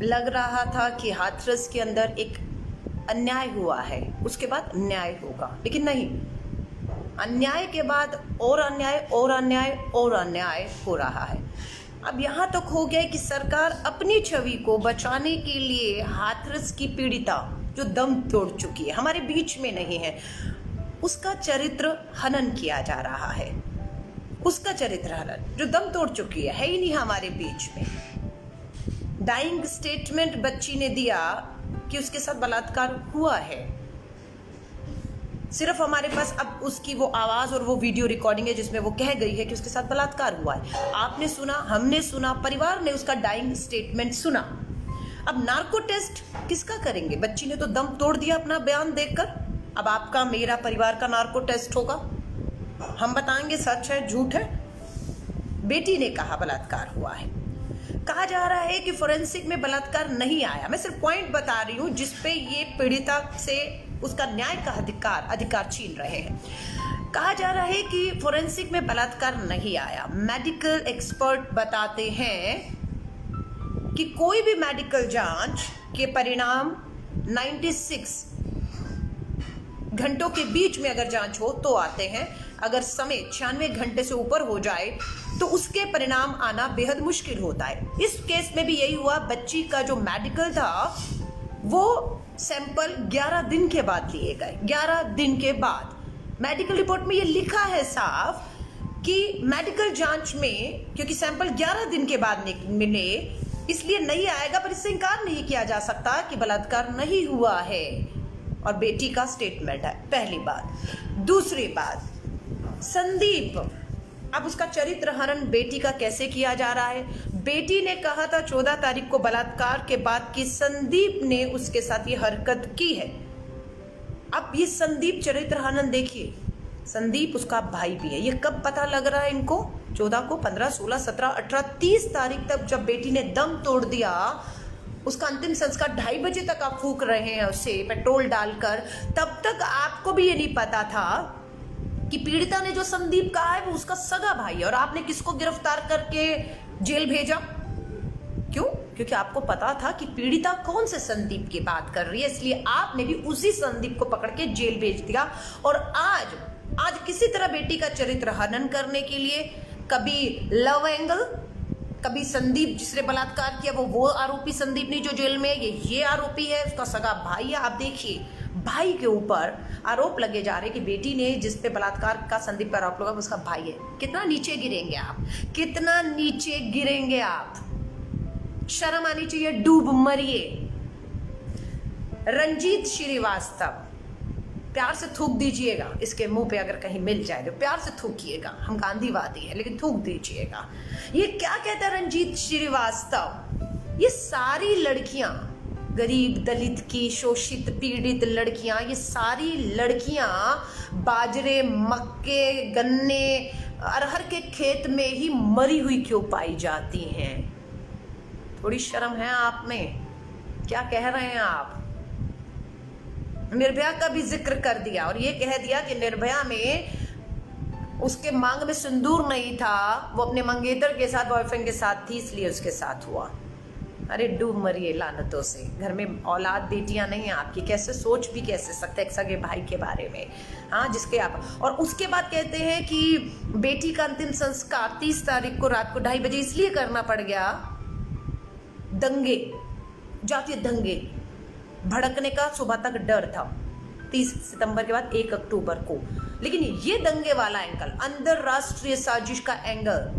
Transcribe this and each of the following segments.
लग रहा था कि हाथरस के अंदर एक अन्याय हुआ है, उसके बाद न्याय होगा, लेकिन नहीं, अन्याय के बाद और अन्याय और अन्याय और अन्याय हो रहा है। अब यहाँ तक हो गया कि सरकार अपनी छवि को बचाने के लिए हाथरस की पीड़िता जो दम तोड़ चुकी है, हमारे बीच में नहीं है, उसका चरित्र हनन किया जा रहा है। उसका चरित्र हनन जो दम तोड़ चुकी है ही नहीं हमारे बीच में। डाइंग स्टेटमेंट बच्ची ने दिया कि उसके साथ बलात्कार हुआ है। सिर्फ हमारे पास अब उसकी वो आवाज और वो वीडियो रिकॉर्डिंग है जिसमें वो कह गई है कि उसके साथ बलात्कार हुआ है। आपने सुना, हमने सुना, परिवार ने उसका डाइंग स्टेटमेंट सुना। अब नार्को टेस्ट किसका करेंगे? बच्ची ने तो दम तोड़ दिया अपना बयान देकर। अब आपका, मेरा, परिवार का नार्को टेस्ट होगा, हम बताएंगे सच है झूठ है। बेटी ने कहा बलात्कार हुआ है। कहा जा रहा है कि फोरेंसिक में बलात्कार नहीं आया। मैं सिर्फ पॉइंट बता रही हूं जिसपे ये पीड़िता से उसका न्याय का अधिकार छीन रहे हैं। कहा जा रहा है कि फोरेंसिक में बलात्कार नहीं आया। मेडिकल एक्सपर्ट बताते हैं कि कोई भी मेडिकल जांच के परिणाम 96 घंटों के बीच में अगर जांच हो तो आते हैं। अगर समय 96 घंटे से ऊपर हो जाए तो उसके परिणाम आना बेहद मुश्किल होता है। इस केस में भी यही हुआ। बच्ची का जो मेडिकल था वो सैंपल 11 दिन के बाद लिए गए। 11 दिन के बाद मेडिकल रिपोर्ट में ये लिखा है साफ कि मेडिकल जांच में, क्योंकि सैंपल 11 दिन के बाद मिले इसलिए नहीं आएगा, पर इससे इनकार नहीं किया जा सकता कि बलात्कार नहीं हुआ है। और बेटी का स्टेटमेंट है, पहली बात। दूसरी बात, संदीप, अब उसका चरित्र हनन बेटी का कैसे किया जा रहा है? बेटी ने कहा था 14 तारीख को बलात्कार के बाद कि संदीप ने उसके साथ ये हरकत की है। अब ये संदीप चरित्र हनन देखिए, संदीप उसका भाई भी है। ये कब पता लग रहा है इनको? 14 को, 15, 16, 17, 18, 30 तारीख तक जब बेटी ने दम तोड़ दिया, उसका अंतिम संस्कार 2:30 बजे तक आप फूक रहे हैं उसे पेट्रोल डालकर, तब तक आपको भी ये नहीं पता था कि पीड़िता ने जो संदीप कहा है वो उसका सगा भाई है। और आपने किसको गिरफ्तार करके जेल भेजा? क्यों? क्योंकि आपको पता था कि पीड़िता कौन से संदीप की बात कर रही है, इसलिए आपने भी उसी संदीप को पकड़ के जेल भेज दिया। और आज किसी तरह बेटी का चरित्र हनन करने के लिए कभी लव एंगल, कभी संदीप जिसने बलात्कार किया वो आरोपी संदीप नहीं जो जेल में है, ये आरोपी है, उसका सगा भाई है। आप देखिए, भाई के ऊपर आरोप लगे जा रहे कि बेटी ने जिस पे बलात्कार का संदीप पर आरोप लगा उसका भाई है। कितना नीचे गिरेंगे आप, कितना नीचे गिरेंगे आप? शर्म आनी चाहिए, डूब मरिए। रंजीत श्रीवास्तव, प्यार से थूक दीजिएगा इसके मुंह पे, अगर कहीं मिल जाए तो प्यार से थूकिएगा। हम गांधीवादी हैं लेकिन थूक दीजिएगा। ये क्या कहता है रंजीत श्रीवास्तव? ये सारी लड़कियां, गरीब, दलित की, शोषित, पीड़ित लड़कियां, ये सारी लड़कियां बाजरे, मक्के, गन्ने, अरहर के खेत में ही मरी हुई क्यों पाई जाती हैं? थोड़ी शर्म है आप में? क्या कह रहे हैं आप? निर्भया का भी जिक्र कर दिया और ये कह दिया कि निर्भया में उसके मांग में सिंदूर नहीं था, वो अपने मंगेतर के साथ, बॉयफ्रेंड के साथ थी, इसलिए उसके साथ हुआ। अरे डूब मरिए लानतों से। घर में औलाद बेटियां नहीं हैं आपकी, कैसे सोच भी कैसे सकते एक सगे भाई के बारे में? हाँ, जिसके आप, और उसके बाद कहते हैं कि बेटी का अंतिम संस्कार 30 तारीख को रात को 2:30 बजे इसलिए करना पड़ गया, दंगे, जातीय दंगे भड़कने का सुबह तक डर था 30 सितंबर के बाद 1 अक्टूबर को। लेकिन ये दंगे वाला एंगल, अंतरराष्ट्रीय साजिश का एंगल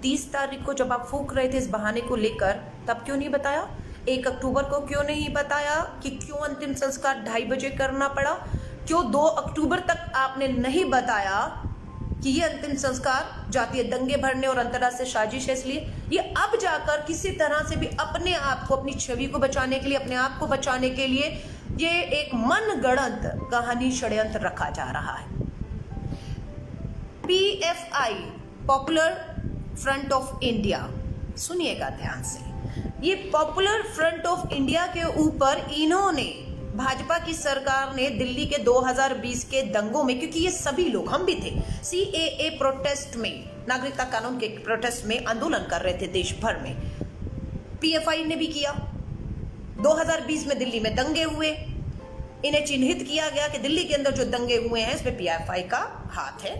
30 तारीख को जब आप फूक रहे थे इस बहाने को लेकर, तब क्यों नहीं बताया? 1 अक्टूबर को क्यों नहीं बताया कि क्यों अंतिम संस्कार 2:30 बजे करना पड़ा? क्यों 2 अक्टूबर तक आपने नहीं बताया कि ये अंतिम संस्कार जातीय दंगे भरने और अंतरराष्ट्रीय साजिश है? इसलिए ये अब जाकर किसी तरह से भी अपने आप को, अपनी छवि को बचाने के लिए, अपने आप को बचाने के लिए ये एक मनगढ़ंत कहानी, षड्यंत्र रखा जा रहा है। PFI, popular front of India, सुनिएगा ध्यान से, ये पॉपुलर फ्रंट ऑफ इंडिया के ऊपर इन्होंने, भाजपा की सरकार ने दिल्ली के 2020 के दंगों में, क्योंकि ये सभी लोग, हम भी थे, CAA प्रोटेस्ट में, नागरिकता कानून के प्रोटेस्ट में आंदोलन कर रहे थे देश भर में, PFI ने भी किया, 2020 में दिल्ली में दंगे हुए, इन्हें चिन्हित किया गया कि दिल्ली के अंदर जो दंगे हुए हैं इसमें पीएफआई का हाथ है।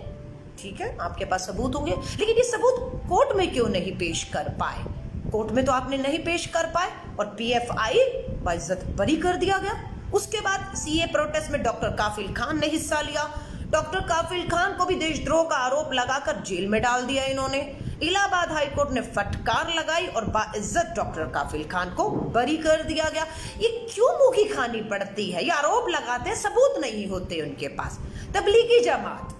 ठीक है, आपके पास सबूत होंगे, लेकिन ये सबूत कोर्ट में क्यों नहीं पेश कर पाए? कोर्ट में तो आपने नहीं पेश कर पाए और पीएफआई बाइज्जत बरी कर दिया गया। उसके बाद सीए प्रोटेस्ट में डॉक्टर काफिल खान ने हिस्सा लिया। डॉक्टर काफिल खान को भी देशद्रोह का आरोप लगाकर जेल में डाल दिया इन्होंने। इलाहाबाद हाईकोर्ट ने फटकार लगाई और बाइज्जत डॉक्टर काफिल खान को बरी कर दिया गया। ये क्यों मुंह की खानी पड़ती है? ये आरोप लगाते हैं, सबूत नहीं होते उनके पास। तबलीगी जमात,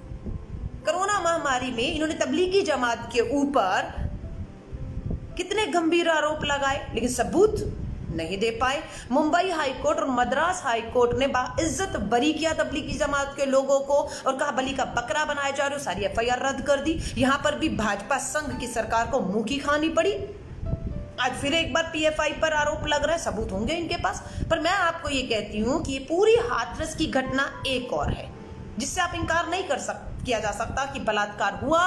कोरोना महामारी में इन्होंने तबलीगी जमात के ऊपर कितने गंभीर आरोप लगाए, लेकिन सबूत नहीं दे पाए। मुंबई हाईकोर्ट और मद्रास हाईकोर्ट ने बाइज्जत बरी किया तबलीगी जमात के लोगों को और कहा बली का बकरा बनाए जा रहे हो, सारी एफआईआर रद्द कर दी। यहां पर भी भाजपा संघ की सरकार को मुंह की खानी पड़ी। आज फिर एक बार पीएफआई पर आरोप लग रहा है, सबूत होंगे इनके पास। पर मैं आपको ये कहती हूं कि ये पूरी हाथरस की घटना एक और है जिससे आप इनकार नहीं किया जा सकता कि बलात्कार हुआ।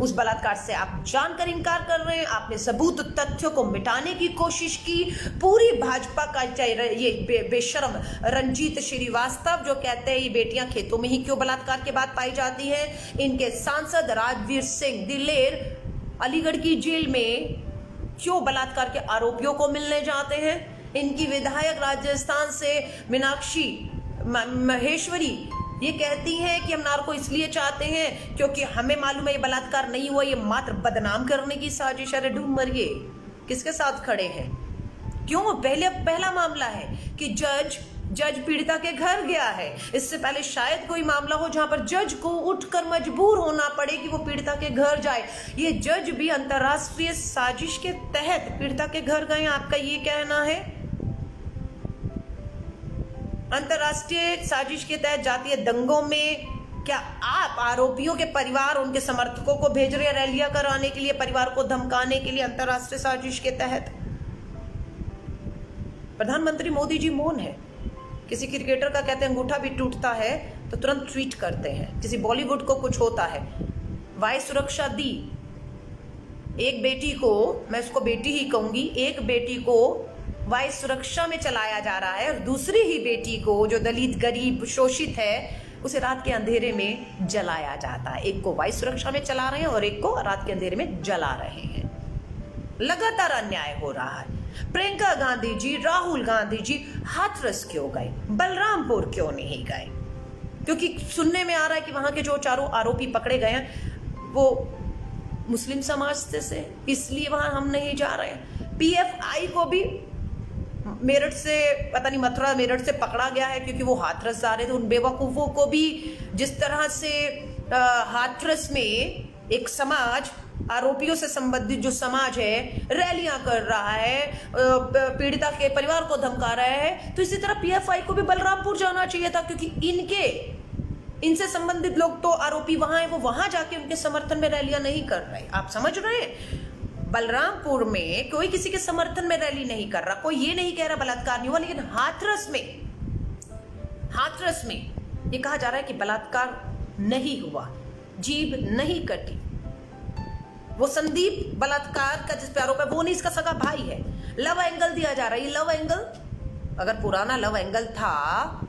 उस बलात्कार से आप जानकर इनकार कर रहे हैं, आपने सबूत तथ्यों को मिटाने की कोशिश की। पूरी भाजपा का, चाहे ये बेशर्म रंजीत श्रीवास्तव जो कहते हैं ये बेटियां खेतों में ही क्यों बलात्कार के बाद पाई जाती हैं, इनके सांसद राजवीर सिंह दिलेर अलीगढ़ की जेल में क्यों बलात्कार के आरोपियों को मिलने जाते हैं, इनकी विधायक राजस्थान से मीनाक्षी महेश्वरी ये कहती हैं कि हम नार्को इसलिए चाहते हैं क्योंकि हमें मालूम है ये बलात्कार नहीं हुआ, ये मात्र बदनाम करने की साजिश है। ढूंढ मरिए किसके साथ खड़े हैं? क्यों? पहला मामला है कि जज पीड़िता के घर गया है। इससे पहले शायद कोई मामला हो जहां पर जज को उठकर मजबूर होना पड़े कि वो पीड़िता के घर जाए। ये जज भी अंतर्राष्ट्रीय साजिश के तहत पीड़िता के घर गए, आपका ये कहना है? अंतर्राष्ट्रीय साजिश के तहत जातीय दंगों में क्या आप आरोपियों के परिवार, उनके समर्थकों को भेज रहे हैं रैलियां कराने के लिए, परिवार को धमकाने के लिए अंतर्राष्ट्रीय साजिश के तहत? प्रधानमंत्री मोदी जी मौन है। किसी क्रिकेटर का कहते हैं अंगूठा भी टूटता है तो तुरंत ट्वीट करते हैं। किसी बॉलीवुड को कुछ होता है, वायु सुरक्षा दी एक बेटी को, मैं उसको बेटी ही कहूंगी, एक बेटी को वायु सुरक्षा में चलाया जा रहा है और दूसरी ही बेटी को जो दलित गरीब शोषित है उसे रात के अंधेरे में जलाया जाता है। एक को वायु सुरक्षा में चला रहे हैं और एक को रात के अंधेरे में जला रहे हैं। लगातार अन्याय हो रहा है। प्रियंका गांधी जी, राहुल गांधी जी हाथरस क्यों गए, बलरामपुर क्यों नहीं गए? क्योंकि सुनने में आ रहा है कि वहां के जो चारों आरोपी पकड़े गए हैं वो मुस्लिम समाज से, इसलिए वहां हम नहीं जा रहे हैं। पीएफआई को भी मेरठ से, पता नहीं मथुरा मेरठ से पकड़ा गया है क्योंकि वो हाथरस जा रहे थे। उन बेवकूफों को भी जिस तरह से हाथरस में एक समाज, आरोपियों से संबंधित जो समाज है, रैलियां कर रहा है, पीड़िता के परिवार को धमका रहा है, तो इसी तरह पीएफआई को भी बलरामपुर जाना चाहिए था क्योंकि इनसे संबंधित लोग तो आरोपी वहां है, वो वहां जाके उनके समर्थन में रैलियां नहीं कर रहे। आप समझ रहे हैं? बलरामपुर में कोई किसी के समर्थन में रैली नहीं कर रहा, कोई ये नहीं कह रहा बलात्कार नहीं हुआ, लेकिन हाथरस में ये कहा जा रहा है कि बलात्कार नहीं हुआ, जीभ नहीं कटी। वो संदीप बलात्कार का जिस पे आरोप है वो नहीं, इसका सगा भाई है। लव एंगल दिया जा रहा है। ये लव एंगल, अगर पुराना लव एंगल था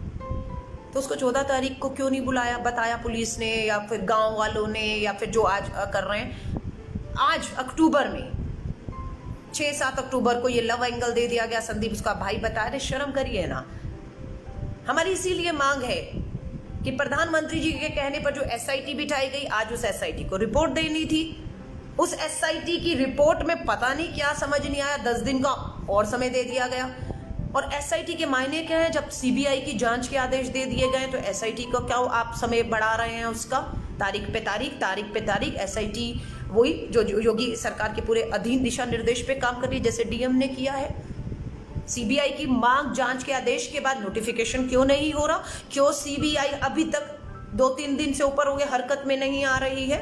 तो उसको 14 तारीख को क्यों नहीं बुलाया, बताया पुलिस ने या फिर गांव वालों ने या फिर जो आज कर रहे हैं। आज अक्टूबर में 6-7 अक्टूबर को ये लव एंगल दे दिया गया, संदीप उसका भाई बता रहे। शर्म करिए ना। हमारी इसीलिए मांग है कि प्रधानमंत्री जी के कहने पर जो एसआईटी बिठाई गई, आज उस एसआईटी को रिपोर्ट देनी थी। उस एसआईटी की रिपोर्ट में पता नहीं क्या समझ नहीं आया, 10 दिन का और समय दे दिया गया। और एसआईटी के मायने क्या है? जब सीबीआई की जांच के आदेश दे दिए गए तो एसआईटी का क्या आप समय बढ़ा रहे हैं? उसका तारीख पे तारीख एसआईटी वही जो योगी सरकार के पूरे अधीन दिशा निर्देश पे काम कर रही है, जैसे डीएम ने किया है। सीबीआई की मांग, जांच के आदेश के बाद नोटिफिकेशन क्यों नहीं हो रहा? क्यों सीबीआई अभी तक 2-3 दिन से ऊपर हो गए हरकत में नहीं आ रही है?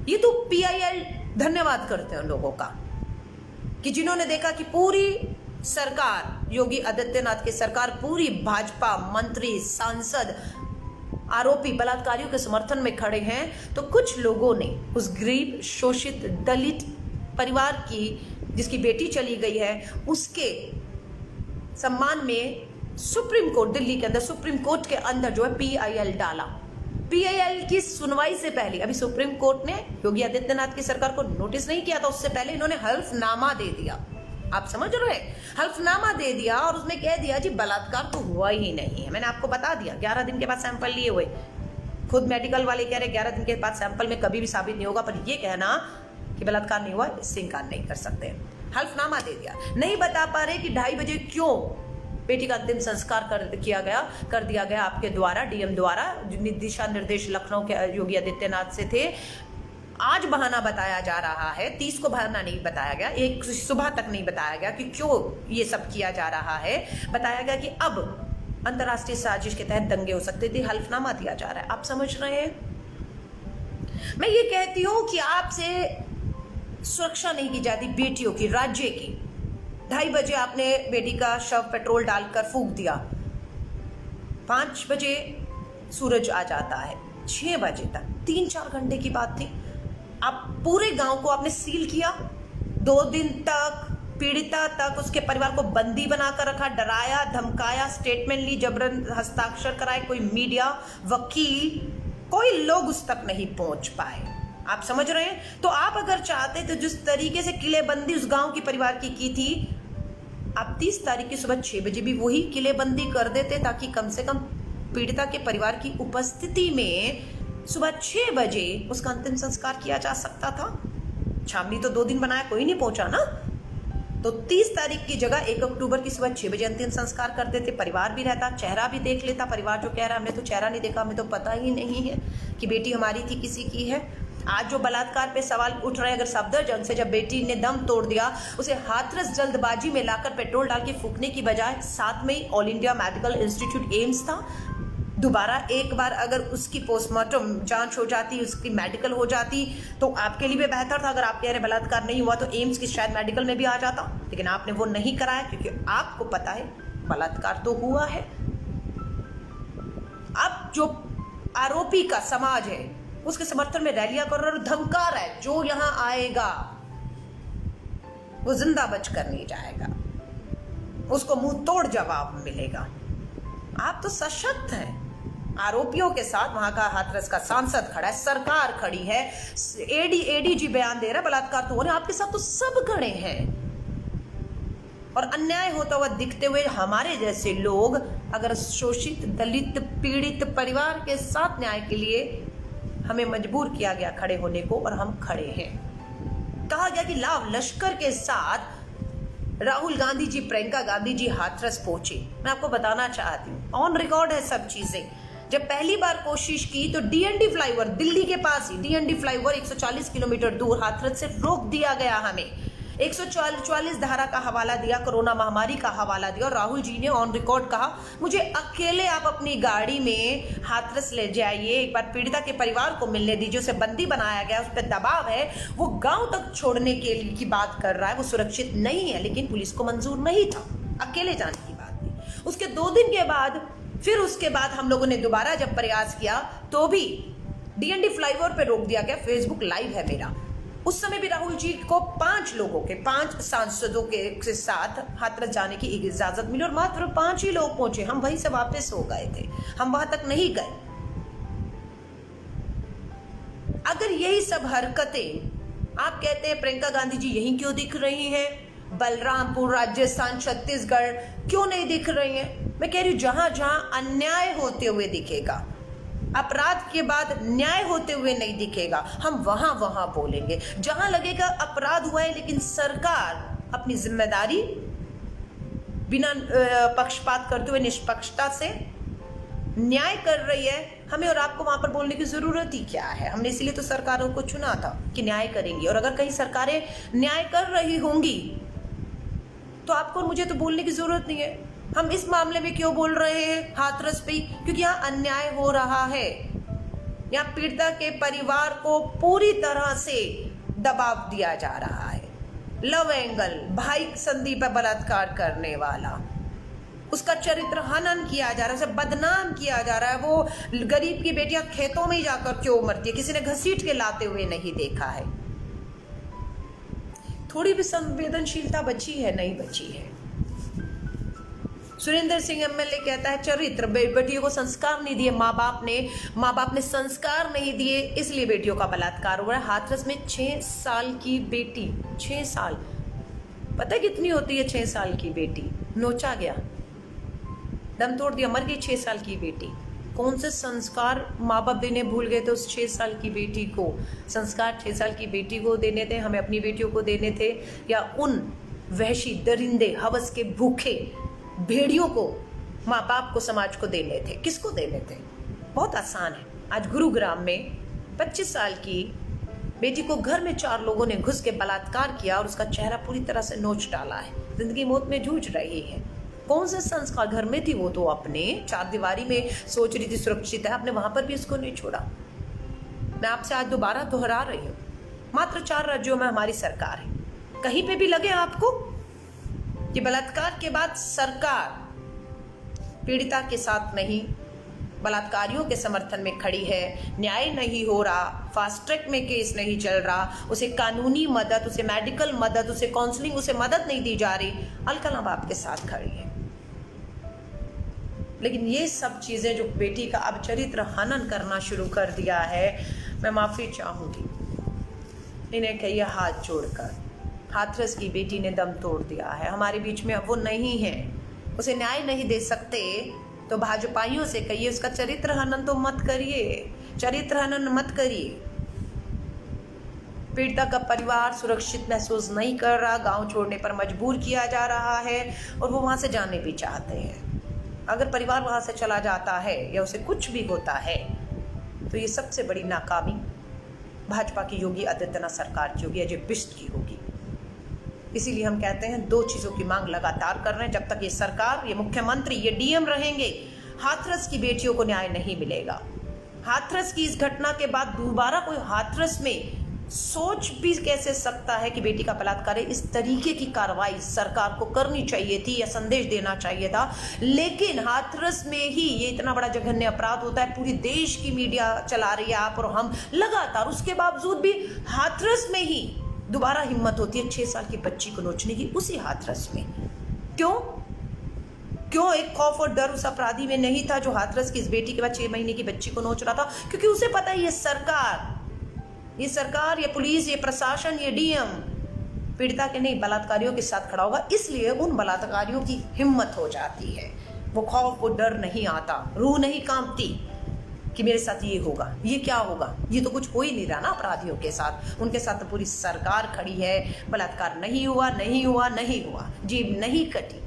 ये तो पीआईएल धन्यवाद करते हैं लोगों का कि जिन्होंने देखा कि पूरी सरकार, योगी आदित्यनाथ की सरकार, पूरी भाजपा मंत्री, सांसद आरोपी बलात्कारियों के समर्थन में खड़े हैं, तो कुछ लोगों ने उस गरीब शोषित दलित परिवार की जिसकी बेटी चली गई है उसके सम्मान में सुप्रीम कोर्ट, दिल्ली के अंदर सुप्रीम कोर्ट के अंदर जो है PIL डाला। PIL की सुनवाई से पहले अभी सुप्रीम कोर्ट ने योगी आदित्यनाथ की सरकार को नोटिस नहीं किया था, उससे पहले इन्होंने हल्फनामा दे दिया। आप समझ रहे हैं, हल्फनामा दे दिया और उसमें कह दिया जी बलात्कार तो हुआ ही नहीं है। मैंने आपको बता दिया 11 दिन के बाद सैंपल लिए हुए, खुद मेडिकल वाले कह रहे 11 दिन के बाद सैंपल में कभी भी साबित नहीं होगा, पर ये कहना कि बलात्कार नहीं हुआ इससे इंकार नहीं कर सकते। हल्फनामा दे दिया। नहीं बता पा रहे कि 2:30 बजे क्यों बेटी का अंतिम संस्कार कर दिया गया आपके द्वारा, DM द्वारा। दिशा निर्देश लखनऊ के योगी आदित्यनाथ से थे। आज बहाना बताया जा रहा है, 30 को बहाना नहीं बताया गया, एक सुबह तक नहीं बताया गया कि क्यों ये सब किया जा रहा है। बताया गया कि अब अंतर्राष्ट्रीय साजिश के तहत दंगे हो सकते थे, हल्फनामा दिया जा रहा है। आप समझ रहे हैं। मैं ये कहती हूं कि आपसे सुरक्षा नहीं की जाती बेटियों की, राज्य की। 2:30 बजे आपने बेटी का शव पेट्रोल डालकर फूंक दिया, 5 बजे सूरज आ जाता है, 6 बजे तक 3-4 घंटे की बात थी। आप पूरे गांव को आपने सील किया, 2 दिन तक पीड़िता तक उसके परिवार को बंदी बनाकर रखा, डराया धमकाया, स्टेटमेंट ली, जबरन हस्ताक्षर कराए, कोई मीडिया, वकील, कोई लोग उस तक नहीं पहुंच पाए। आप समझ रहे हैं। तो आप अगर चाहते तो जिस तरीके से किलेबंदी उस गांव की परिवार की थी, आप 30 तारीख की सुबह 6 बजे भी वही किलेबंदी कर देते, ताकि कम से कम पीड़िता के परिवार की उपस्थिति में सुबह 6 बजे उसका अंतिम संस्कार किया जा सकता था। छावनी तो 2 दिन बनाया, कोई नहीं पहुंचा ना। तो 30 तारीख की जगह 1 अक्टूबर की सुबह 6 बजे अंतिम संस्कार कर देते, परिवार भी रहता, चेहरा भी देख लेता। परिवार जो कह रहा है हमने तो चेहरा नहीं देखा, हमें तो पता ही नहीं है कि बेटी हमारी थी किसी की है। आज जो बलात्कार पे सवाल उठ रहे हैं, अगर सफदरजंग से जब बेटी ने दम तोड़ दिया, उसे हाथरस जल्दबाजी में लाकर पेट्रोल डाल के फूकने की बजाय साथ में ही all India medical institute AIIMS था, दोबारा एक बार अगर उसकी पोस्टमार्टम जांच हो जाती, उसकी मेडिकल हो जाती, तो आपके लिए भी बेहतर था। अगर आप कह रहे बलात्कार नहीं हुआ तो एम्स की शायद मेडिकल में भी आ जाता, लेकिन आपने वो नहीं कराया, क्योंकि आपको पता है बलात्कार तो हुआ है। अब जो आरोपी का समाज है उसके समर्थन में रैलियां कर रहा है, धमका रहा है, जो यहां आएगा वो जिंदा बचकर नहीं जाएगा, उसको मुंह तोड़ जवाब मिलेगा। आप तो सशक्त हैं। आरोपियों के साथ वहां का हाथरस का सांसद खड़ा है, सरकार खड़ी है, ADG बयान दे रहा है बलात्कार तो हो रहा है, आपके साथ तो सब खड़े हैं। और अन्याय होता हुआ दिखते हुए हमारे जैसे लोग अगर शोषित, दलित, पीड़ित परिवार के साथ न्याय के लिए हमें मजबूर किया गया खड़े होने को, और हम खड़े हैं। कहा गया कि लाव लश्कर के साथ राहुल गांधी जी, प्रियंका गांधी जी हाथरस पहुंचे। मैं आपको बताना चाहती हूँ, ऑन रिकॉर्ड है सब चीजें। जब पहली बार कोशिश की तो DND फ्लाईओवर, दिल्ली के पास ही DND फ्लाईओवर 140 किलोमीटर दूर हाथरस से रोक दिया गया। हमें 144 धारा का हवाला दिया, कोरोना महामारी का हवाला दिया, और राहुल जी ने ऑन रिकॉर्ड कहा मुझे अकेले आप अपनी गाड़ी में हाथरस ले जाइए, एक बार पीड़िता के परिवार को मिलने दीजिए, उसे बंदी बनाया गया, उस पर दबाव है, वो गांव तक छोड़ने के लिए की बात कर रहा है, वो सुरक्षित नहीं है, लेकिन पुलिस को मंजूर नहीं था, अकेले जाने की बात थी। उसके 2 दिन के बाद फिर उसके बाद हम लोगों ने दोबारा जब प्रयास किया तो भी DND फ्लाईओवर पे रोक दिया गया। फेसबुक लाइव है मेरा। उस समय भी राहुल जी को 5 सांसदों के साथ हाथरस जाने की इजाजत मिली और मात्र 5 ही लोग पहुंचे। हम वहीं से वापस हो गए थे, हम वहां तक नहीं गए। अगर यही सब हरकतें आप कहते हैं प्रियंका गांधी जी यहीं क्यों दिख रही हैं, बलरामपुर, राजस्थान, छत्तीसगढ़ क्यों नहीं दिख रही हैं? मैं कह रही हूं जहां जहां अन्याय होते हुए दिखेगा, अपराध के बाद न्याय होते हुए नहीं दिखेगा, हम वहां वहां बोलेंगे। जहां लगेगा अपराध हुआ है लेकिन सरकार अपनी जिम्मेदारी बिना पक्षपात करते हुए निष्पक्षता से न्याय कर रही है, हमें और आपको वहां पर बोलने की जरूरत ही क्या है? हमने इसलिए तो सरकारों को चुना था कि न्याय करेंगी, और अगर कहीं सरकारें न्याय कर रही होंगी तो आपको और मुझे तो बोलने की जरूरत नहीं है। हम इस मामले में क्यों बोल रहे हैं हाथरस पे? क्योंकि यहाँ अन्याय हो रहा है, यहाँ पीड़िता के परिवार को पूरी तरह से दबाव दिया जा रहा है। लव एंगल, भाई संदीप पर बलात्कार करने वाला, उसका चरित्र हनन किया जा रहा है, उसे बदनाम किया जा रहा है। वो गरीब की बेटियां खेतों में ही जाकर क्यों मरती है, किसी ने घसीट के लाते हुए नहीं देखा है। थोड़ी भी संवेदनशीलता बची है? नहीं बची है। सुरेंद्र सिंह एमएलए कहता है चरित्र, बेटियों को संस्कार नहीं दिए माँ बाप ने संस्कार नहीं दिए, इसलिए बेटियों का बलात्कार हुआ है। हाथरस में 6 साल की बेटी, 6 साल, पता है कितनी होती है 6 साल की बेटी? नोचा गया, दम तोड़ दिया, मर गई 6 साल की बेटी। कौन से संस्कार माँ बाप देने भूल गए थे उस 6 साल की बेटी को? संस्कार 6 साल की बेटी को देने थे, हमें अपनी बेटियों को देने थे, या उन वहशी दरिंदे हवस के भूखे भेड़ियों को, माँ बाप को, समाज को देने थे? किसको देने थे? बहुत आसान है। आज गुरुग्राम में 25 साल की बेटी को घर में 4 लोगों ने घुस के बलात्कार किया और उसका चेहरा पूरी तरह से नोच डाला है। जिंदगी मौत में जूझ रही है। कौन से संस्कार? घर में थी वो तो अपने 4 दीवारी में सोच रही थी सुरक्षित है, आपने वहां पर भी इसको नहीं छोड़ा। मैं आपसे आज दोबारा दोहरा रही हूँ, मात्र 4 राज्यों में हमारी सरकार है। कहीं पे भी लगे आपको कि बलात्कार के बाद सरकार पीड़िता के साथ नहीं, बलात्कारियों के समर्थन में खड़ी है, न्याय नहीं हो रहा, फास्ट ट्रैक में केस नहीं चल रहा, उसे कानूनी मदद, उसे मेडिकल मदद, उसे काउंसलिंग, उसे मदद नहीं दी जा रही, अलकलम बाप के साथ खड़ी है। लेकिन ये सब चीजें जो बेटी का अब चरित्र हनन करना शुरू कर दिया है, मैं माफी चाहूंगी, इन्हें कहिए हाथ जोड़कर, हाथरस की बेटी ने दम तोड़ दिया है, हमारे बीच में अब वो नहीं है, उसे न्याय नहीं दे सकते तो भाजपाइयों से कहिए उसका चरित्र हनन तो मत करिए, चरित्र हनन मत करिए। पीड़िता का परिवार सुरक्षित महसूस नहीं कर रहा, गांव छोड़ने पर मजबूर किया जा रहा है और वो वहां से जाने भी चाहते हैं। अगर परिवार वहां से चला जाता है या उसे कुछ भी होता है तो ये सबसे बड़ी नाकामी भाजपा की योगी आदित्यनाथ सरकार की होगी, अजय बिष्ट की होगी। इसीलिए हम कहते हैं 2 चीजों की मांग लगातार कर रहे हैं। जब तक ये सरकार, ये मुख्यमंत्री, ये डीएम रहेंगे, हाथरस की बेटियों को न्याय नहीं मिलेगा। हाथरस की इस घटना के बाद दोबारा कोई हाथरस में सोच भी कैसे सकता है कि बेटी का बलात्कार है? इस तरीके की कार्रवाई सरकार को करनी चाहिए थी या संदेश देना चाहिए था। लेकिन हाथरस में ही ये इतना बड़ा जघन्य अपराध होता है, पूरी देश की मीडिया चला रही है आप और हम लगातार, उसके बावजूद भी हाथरस में ही दोबारा हिम्मत होती है 6 साल की बच्ची को नोचने की, उसी हाथरस में। क्यों एक खौफ और डर उस अपराधी में नहीं था जो हाथरस की इस बेटी के बाद 6 महीने की बच्ची को नोच रहा था? क्योंकि उसे पता है ये सरकार, ये पुलिस, ये प्रशासन, ये डीएम पीड़िता के नहीं बलात्कारियों के साथ खड़ा होगा, इसलिए उन बलात्कारियों की हिम्मत हो जाती है। वो खौफ, वो डर नहीं आता, रूह नहीं कांपती कि मेरे साथ ये होगा, ये क्या होगा, ये तो कुछ हो ही नहीं रहा ना अपराधियों के साथ, उनके साथ तो पूरी सरकार खड़ी है। बलात्कार नहीं हुआ, जीभ नहीं कटी,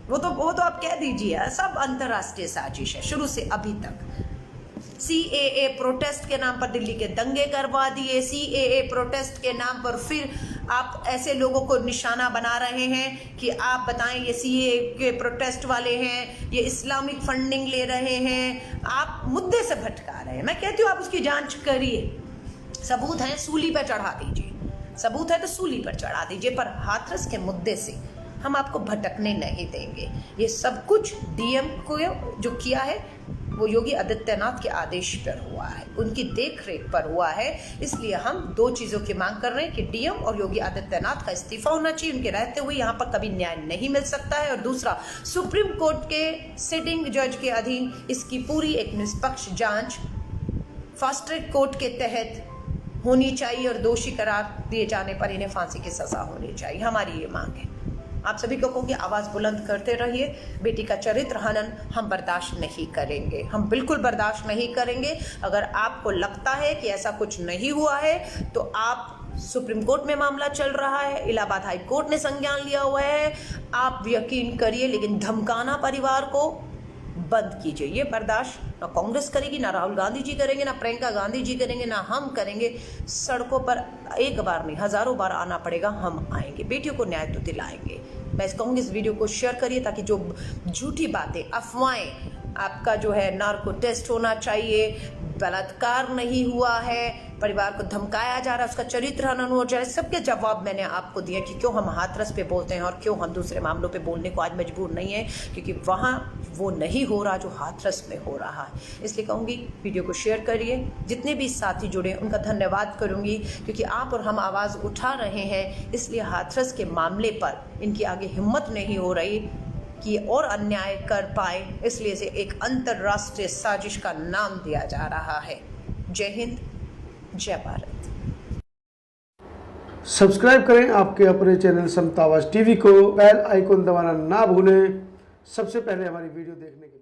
वो तो आप कह दीजिए सब अंतर्राष्ट्रीय साजिश है शुरू से अभी तक। CAA प्रोटेस्ट के नाम पर दिल्ली के दंगे करवा दिए, CAA प्रोटेस्ट के नाम पर फिर आप ऐसे लोगों को निशाना बना रहे हैं कि आप बताएं ये CAA के प्रोटेस्ट वाले हैं, ये इस्लामिक फंडिंग ले रहे हैं, आप मुद्दे से भटका रहे हैं। मैं कहती हूँ आप उसकी जांच करिए, सबूत है सूली पर चढ़ा दीजिए, सबूत है तो सूली पर चढ़ा दीजिए, पर हाथरस के मुद्दे से हम आपको भटकने नहीं देंगे। ये सब कुछ डीएम को जो किया है वो योगी आदित्यनाथ के आदेश पर हुआ है, उनकी देखरेख पर हुआ है। इसलिए हम 2 चीजों की मांग कर रहे हैं कि डीएम और योगी आदित्यनाथ का इस्तीफा होना चाहिए, उनके रहते हुए यहाँ पर कभी न्याय नहीं मिल सकता है। और दूसरा, सुप्रीम कोर्ट के सिटिंग जज के अधीन इसकी पूरी एक निष्पक्ष जांच फास्ट ट्रैक कोर्ट के तहत होनी चाहिए और दोषी करार दिए जाने पर इन्हें फांसी की सजा होनी चाहिए, हमारी ये मांग है। आप सभी लोगों की आवाज बुलंद करते रहिए। बेटी का चरित्र हनन हम बर्दाश्त नहीं करेंगे, हम बिल्कुल बर्दाश्त नहीं करेंगे। अगर आपको लगता है कि ऐसा कुछ नहीं हुआ है तो आप, सुप्रीम कोर्ट में मामला चल रहा है, इलाहाबाद हाई कोर्ट ने संज्ञान लिया हुआ है, आप यकीन करिए, लेकिन धमकाना परिवार को बंद कीजिए। ये बर्दाश्त ना कांग्रेस करेगी, ना राहुल गांधी जी करेंगे, ना प्रियंका गांधी जी करेंगे, ना हम करेंगे। सड़कों पर एक बार नहीं, हजारों बार आना पड़ेगा, हम आएंगे, बेटियों को न्याय तो दिलाएंगे। मैं कहूँगी इस वीडियो को शेयर करिए ताकि जो झूठी बातें, अफवाहें, आपका जो है नार्को टेस्ट होना चाहिए, बलात्कार नहीं हुआ है, परिवार को धमकाया जा रहा है, उसका चरित्र हनन हो जाए, सबके जवाब मैंने आपको दिए कि क्यों हम हाथरस पे बोलते हैं और क्यों हम दूसरे मामलों पे बोलने को आज मजबूर नहीं है, क्योंकि वहाँ वो नहीं हो रहा जो हाथरस में हो रहा है। इसलिए कहूँगी वीडियो को शेयर करिए, जितने भी साथी जुड़े उनका धन्यवाद करूँगी, क्योंकि आप और हम आवाज़ उठा रहे हैं, इसलिए हाथरस के मामले पर इनकी आगे हिम्मत नहीं हो रही। कि और अन्याय कर पाए, इसलिए से एक अंतर्राष्ट्रीय साजिश का नाम दिया जा रहा है। जय हिंद, जय भारत। सब्सक्राइब करें आपके अपने चैनल समता आवाज़ टीवी को, बेल आइकन दबाना ना भूलें सबसे पहले हमारी वीडियो देखने के लिए।